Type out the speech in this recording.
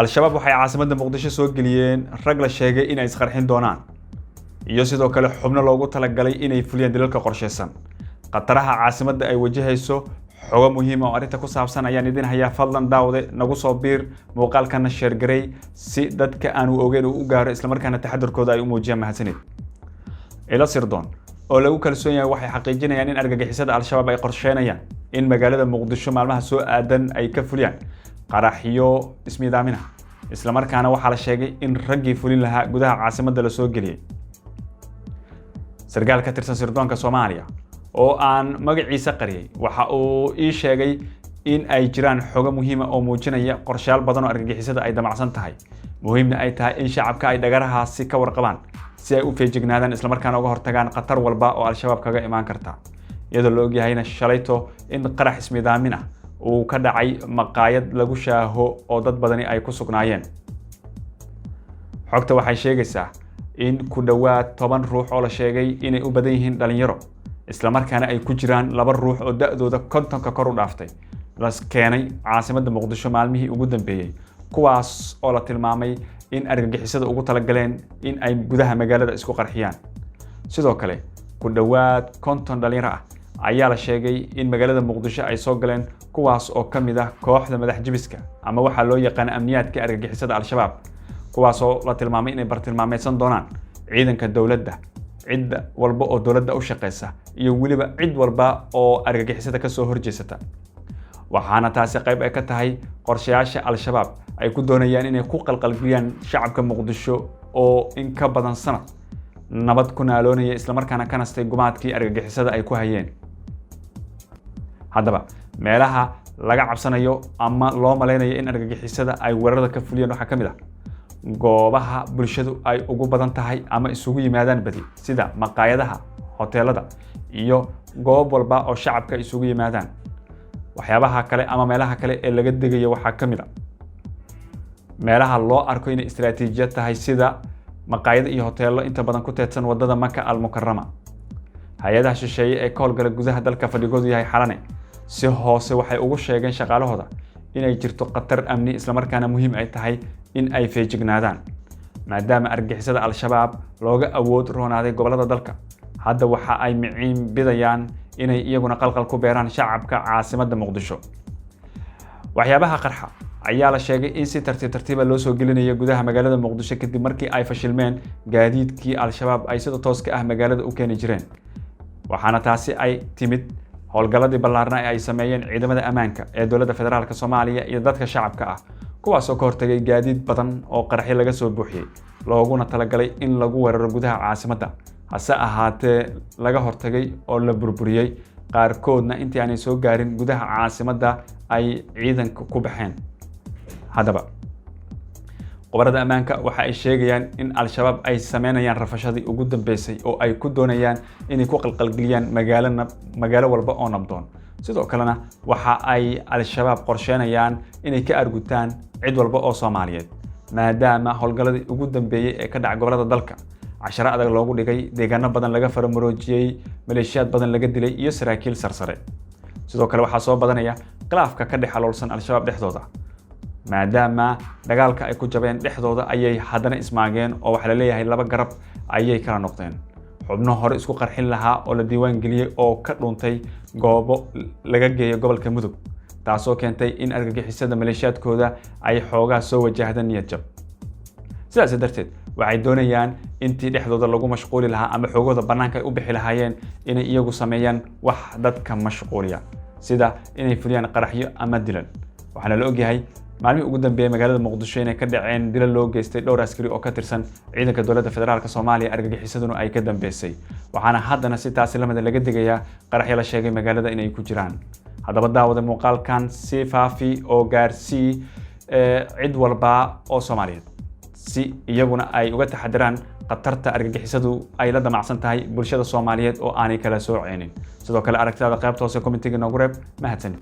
al-shabaab waxay caasimadda muqdisho soo geliyeen rag la sheegay in ay isqarxin doonaan iyo sidoo kale xubno loogu talagalay inay fuliyaan dilalka qorsheysan qataraha caasimadda ay wajahayso xogo muhiim ah oo arrinta ku saabsan ayaan idin hayaa fadlan daawade nagu soo biir muuqaalkana share garay si dadka aan u ogeyn u gaaro isla markaana taxadarkooda ay u muujiyaan mahadsanid ila sirdoon oo lagu kalsoon yahay waxay xaqiijinayaan in argagixisada al-shabaab ay qorsheynayaan in magaalada muqdisho maalmaha soo aadan ay ka fuliyaan qaraxyo ismiidaamina isla markaana waxaa la sheegay in raggii fulin lahaa gudaha caasimadda la soo geliyay sargaal ka tirsan sirdoonka Soomaaliya oo aan magaciisa qariyay waxa uu ii sheegay in ay jiraan xogo muhiim ah oo muujinaya qorshayaal badan oo argagixisada ay damacsan tahay muhiimna ay tahay in shacabka ay dhagarahaasi ka warqabaan si ay u feejignaadaan isla markaana uga hortagaan khatar walba oo al-shabaab kaga imaan karta iyadoo la ogyahayna shalayto in qarax ismiidaamin ah uu ka dhacay maqaayad lagu shaaho oo dad badani ay ku sugnaayeen xogta waxay sheegaysaa in ku dhawaad 10 ruux oo la sheegay inay u badan yihiin dhalinyaro isla markaana ay ku jiraan 2 ruux oo da'dooda 50 kor u dhaaftay la keenay caasimadda muqdisho maalmihii ugu dambeeyay kuwaas oo la tilmaamay in argagixisada ugu talagaleen in ay gudaha magaalada isku qarxiyaan sidoo kale ku dhawaad 50 dhalinyaro ah ayaa la sheegay in magaalada muqdisho ay soo galeen kuwaas oo kamid ah kooxda madax jibiska ama waxa loo yaqaan amniyaadka argagixisada al-shabaab kuwaas oo la tilmaamay inay bartilmaameysan doonaan ciidanka dawladda cid walba oo dawladda u shaqeysa iyo waliba cid walba oo argagixisada ka soo horjeesata waxaana taasi qayb ay ka tahay qorshayaasha al-shabaab ay ku doonayaan inay ku qalqalgeliyaan shacabka muqdisho oo in ka badan sanad nabad ku naaloonaya isla markaana ka nastay gumaadkii argagixisada ay ku hayeen haddaba meelaha laga cabsanayo ama loo maleynayo in argagixisada ay weerarada ka fuliyaan waxa kamid ah goobaha bulshadu ay ugu badan tahay ama isugu yimaadaan badi sida maqaayadaha hoteelada iyo goob walba oo shacabka isugu yimaadaan waxyaabaha kale ama meelaha kale ee laga degayo waxa kamid ah meelaha loo arko inay istiraatiijiyad tahay sida maqaayada iyo hoteelo inta badan ku teedsan wadada Maka al-Mukarrama hay'adaha shisheeye ee ka howlgala gudaha dalka fadhigoodu yahay xalane si hoose waxay ugu sheegeen shaqaalahooda inay jirto khatar amni isla markaana muhiim ay tahay in ay feejignaadaan maadaama argagixisada al-shabaab looga awood roonaaday gobolada dalka hadda waxa ay miciin bidayaan inay iyaguna qalqal ku beeraan shacabka caasimadda muqdisho waxyaabaha qarxa ayaa la sheegay in si tartiib loo soo gelinayo gudaha magaalada muqdisho kadib markii ay fashilmeen gaadiidkii al-shabaab ay sida tooska ah magaalada u keeni jireen waxaana taasi ay timid howlgaladii ballaarna ay sameeyeen ciidamada ammaanka ee dowladda federaalka Soomaaliya iyo dadka shacabka ah kuwaas oo ka hortagay gaadiid badan oo qaraxyo laga soo buuxiyay looguna talagalay in lagu weeraro gudaha caasimadda hase ahaatee laga hortagay oo la burburiyay qaarkoodna intii aanay soo gaarin gudaha caasimadda ay ciidanka ku baxeen haddaba qobarada ammaanka waxa ay sheegayaan in al-shabaab ay sameynayaan rafashadii ugu dambeysay oo ay ku doonayaan inay ku qalqalgeliyaan magaalo walba oo nabdoon sidoo kalena waxa ay al-shabaab qorsheynayaan inay ka argutaan cid walba oo Soomaaliyeed maadaama howlgaladii ugu dambeeyay ee ka dhacay gobolada dalka casharo adag loogu dhigay deegaano badan laga faramuroojiyay maleeshiyaad badan laga dilay iyo saraakiil sarsare sidoo kale waxa soo badanaya khilaafka ka dhex xaloolsan al-shabaab dhexdooda maadaama dagaalka ay ku jabeen dhexdooda ayay haddana ismaageen oo waxa la leeyahay laba garab ayay kala noqdeen xubno hore isku qarxin lahaa oo la diiwaan geliyay oo ka dhuntay goobo laga geeyo gobolka Mudug taasoo keentay in argagixisada maleeshiyaadkooda ay xoogaa soo wajahdaan niyad jab sidaas darteed waxay doonayaan intii dhexdooda lagu mashquuli lahaa ama xoogooda banaanka ay u bixi lahaayeen inay iyagu sameeyaan wax dadka mashquuliya sida inay fuliyaan qaraxyo ama dilal waxaana la ogyahay maalmihii ugu dambeeyay magaalada muqdisho inay ka dhaceen dilal loo geystay dhowr askari oo ka tirsan ciidanka dowladda federaalka Soomaaliya argagixisaduna ay ka dambeysay waxaana haddana si taasi lamada laga digayaa qaraxyo la sheegay magaalada inay ku jiraan haddaba daawada muuqaalkan si faafi oo gaarsii cid walba oo Soomaaliyeed si iyaguna ay uga taxadiraan qatarta argagixisadu ay la damacsan tahay bulshada Soomaaliyeed oo aanay kala sooceenin sidoo kale aragtida qaybta hoose commentiga nagu reeb mahadsanid